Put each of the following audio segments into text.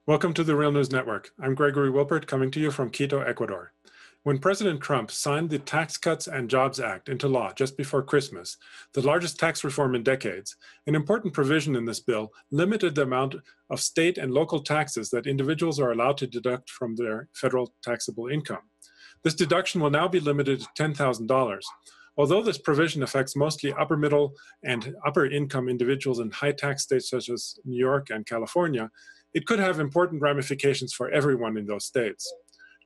Welcome to the Real News Network. I'm Gregory Wilpert, coming to you from Quito, Ecuador. When President Trump signed the Tax Cuts and Jobs Act into law just before Christmas, the largest tax reform in decades, an important provision in this bill limited the amount of state and local taxes that individuals are allowed to deduct from their federal taxable income. This deduction will now be limited to $10,000. Although this provision affects mostly upper middle and upper income individuals in high tax states such as New York and California, it could have important ramifications for everyone in those states.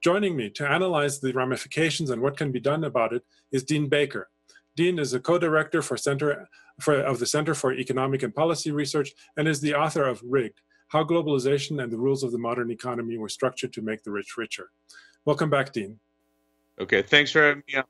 Joining me to analyze the ramifications and what can be done about it is Dean Baker. Dean is a co-director of the Center for Economic and Policy Research and is the author of Rigged: How Globalization and the Rules of the Modern Economy Were Structured to Make the Rich Richer. Welcome back, Dean. Okay, thanks for having me on.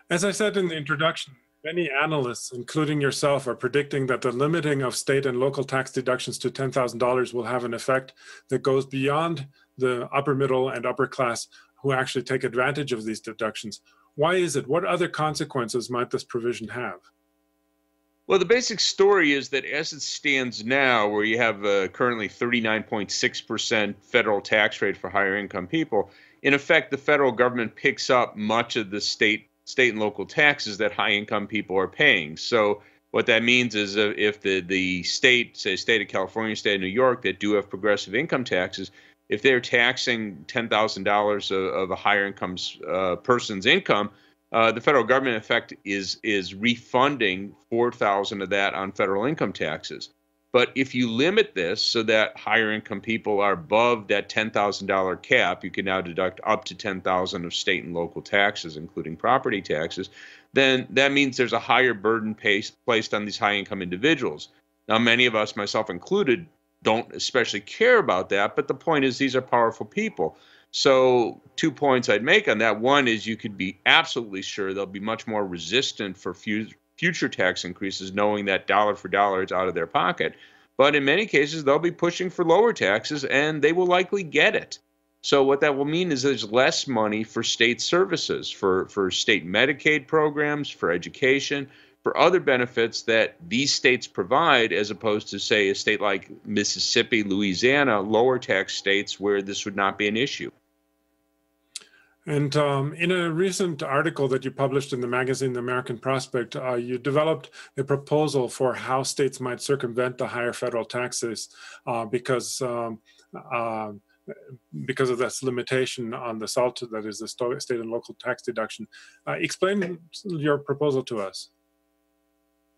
As I said in the introduction, many analysts, including yourself, are predicting that the limiting of state and local tax deductions to $10,000 will have an effect that goes beyond the upper middle and upper class who actually take advantage of these deductions. Why is it? What other consequences might this provision have? Well, the basic story is that as it stands now, where you have currently 39.6% federal tax rate for higher income people, in effect, the federal government picks up much of the state and local taxes that high income people are paying. So what that means is if the state, say state of California, state of New York, that do have progressive income taxes, if they're taxing $10,000 of a higher income person's income, the federal government in effect is refunding $4,000 of that on federal income taxes. But if you limit this so that higher income people are above that $10,000 cap, you can now deduct up to $10,000 of state and local taxes, including property taxes, then that means there's a higher burden placed on these high income individuals. Now, many of us, myself included, don't especially care about that, but the point is these are powerful people. So 2 points I'd make on that. One is you could be absolutely sure they'll be much more resistant for future tax increases, knowing that dollar for dollar it's out of their pocket. But in many cases, they'll be pushing for lower taxes, and they will likely get it. So what that will mean is there's less money for state services, for state Medicaid programs, for education, for other benefits that these states provide, as opposed to, say, a state like Mississippi, Louisiana, lower tax states where this would not be an issue. And in a recent article that you published in the magazine The American Prospect, you developed a proposal for how states might circumvent the higher federal taxes because of this limitation on the SALT, that is the state and local tax deduction. Explain your proposal to us.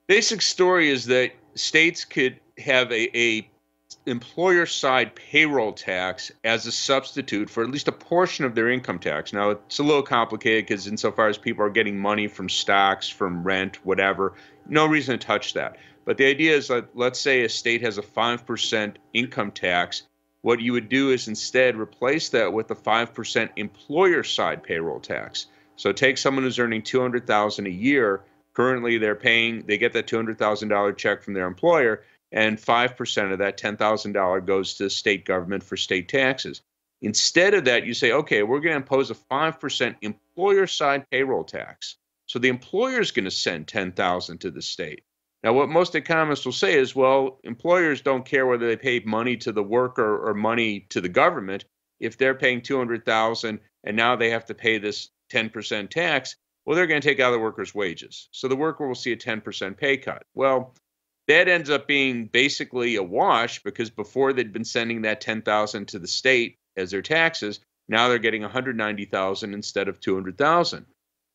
Basic story is that states could have a employer-side payroll tax as a substitute for at least a portion of their income tax. Now, it's a little complicated because insofar as people are getting money from stocks, from rent, whatever, no reason to touch that. But the idea is that, let's say a state has a 5% income tax. What you would do is instead replace that with a 5% employer-side payroll tax. So take someone who's earning $200,000 a year. Currently, they get that $200,000 check from their employer, and 5% of that $10,000 goes to the state government for state taxes. Instead of that, you say, okay, we're going to impose a 5% employer-side payroll tax. So the employer is going to send $10,000 to the state. Now, what most economists will say is, well, employers don't care whether they pay money to the worker or money to the government. If they're paying $200,000 and now they have to pay this 10% tax, well, they're going to take out the worker's wages. So the worker will see a 10% pay cut. Well, that ends up being basically a wash because before they'd been sending that $10,000 to the state as their taxes, now they're getting $190,000 instead of $200,000.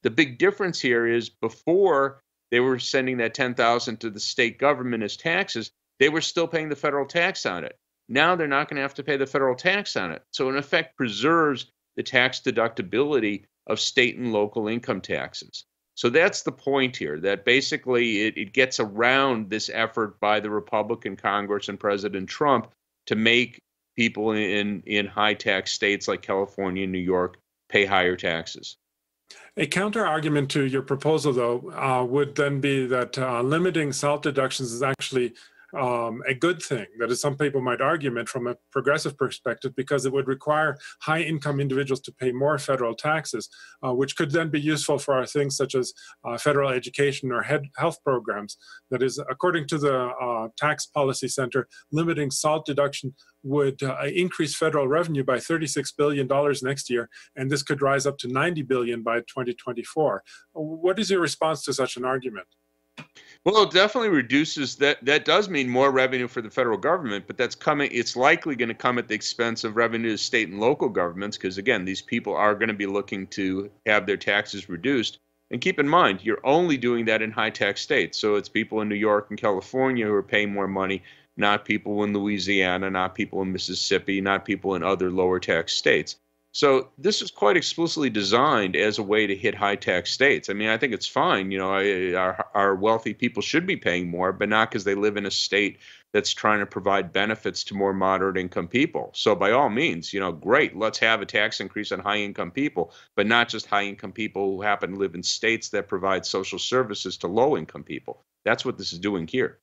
The big difference here is before they were sending that $10,000 to the state government as taxes, they were still paying the federal tax on it. Now they're not going to have to pay the federal tax on it. So in effect, preserves the tax deductibility of state and local income taxes. So that's the point here, that basically it gets around this effort by the Republican Congress and President Trump to make people in high tax states like California and New York pay higher taxes. A counter argument to your proposal, though, would then be that limiting SALT deductions is actually a good thing. That is, some people might argue it from a progressive perspective, because it would require high-income individuals to pay more federal taxes, which could then be useful for our things such as federal education or health programs. That is, according to the Tax Policy Center, limiting SALT deduction would increase federal revenue by $36 billion next year, and this could rise up to $90 billion by 2024. What is your response to such an argument? Well, it definitely reduces that. That does mean more revenue for the federal government, but that's coming. It's likely going to come at the expense of revenue to state and local governments, because again, these people are going to be looking to have their taxes reduced. And keep in mind, you're only doing that in high tax states. So it's people in New York and California who are paying more money, not people in Louisiana, not people in Mississippi, not people in other lower tax states. So this is quite explicitly designed as a way to hit high tax states. I mean, I think it's fine. Our wealthy people should be paying more, but not because they live in a state that's trying to provide benefits to more moderate income people. So by all means, great, let's have a tax increase on high income people, but not just high income people who happen to live in states that provide social services to low income people. That's what this is doing here.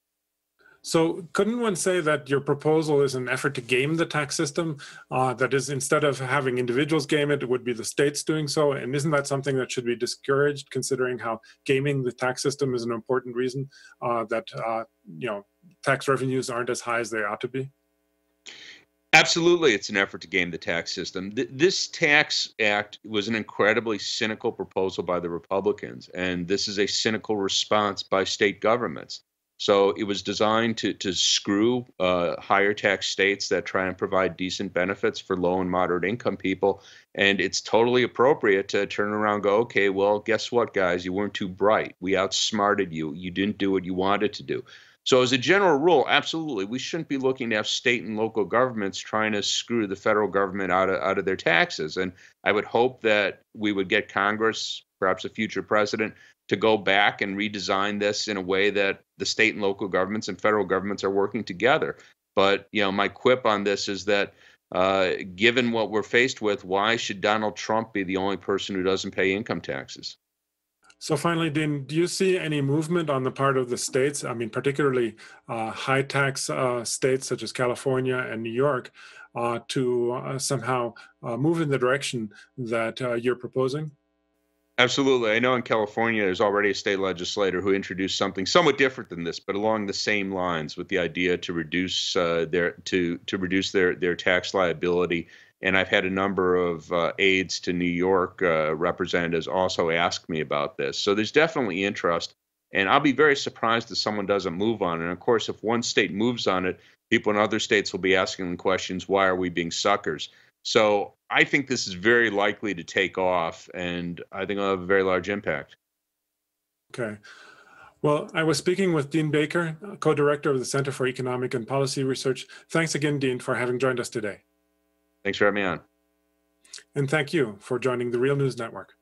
So couldn't one say that your proposal is an effort to game the tax system? That is, instead of having individuals game it, it would be the states doing so. And isn't that something that should be discouraged, considering how gaming the tax system is an important reason that tax revenues aren't as high as they ought to be? Absolutely, it's an effort to game the tax system. This tax act was an incredibly cynical proposal by the Republicans, and this is a cynical response by state governments. So it was designed to screw higher tax states that try and provide decent benefits for low and moderate income people. And it's totally appropriate to turn around and go, okay, well, guess what, guys? You weren't too bright. We outsmarted you. You didn't do what you wanted to do. So as a general rule, absolutely, we shouldn't be looking to have state and local governments trying to screw the federal government out of their taxes. And I would hope that we would get Congress, perhaps a future president, to go back and redesign this in a way that the state and local governments and federal governments are working together. But my quip on this is that given what we're faced with, why should Donald Trump be the only person who doesn't pay income taxes? So finally, Dean, do you see any movement on the part of the states, I mean, particularly high tax states such as California and New York, to somehow move in the direction that you're proposing? Absolutely. I know in California, there's already a state legislator who introduced something somewhat different than this, but along the same lines, with the idea to reduce their tax liability. And I've had a number of aides to New York representatives also ask me about this. So there's definitely interest, and I'll be very surprised if someone doesn't move on it. And of course, if one state moves on it, people in other states will be asking the questions, why are we being suckers? So I think this is very likely to take off, and I think it'll have a very large impact. Okay. Well, I was speaking with Dean Baker, co-director of the Center for Economic and Policy Research. Thanks again, Dean, for having joined us today. Thanks for having me on. And thank you for joining the Real News Network.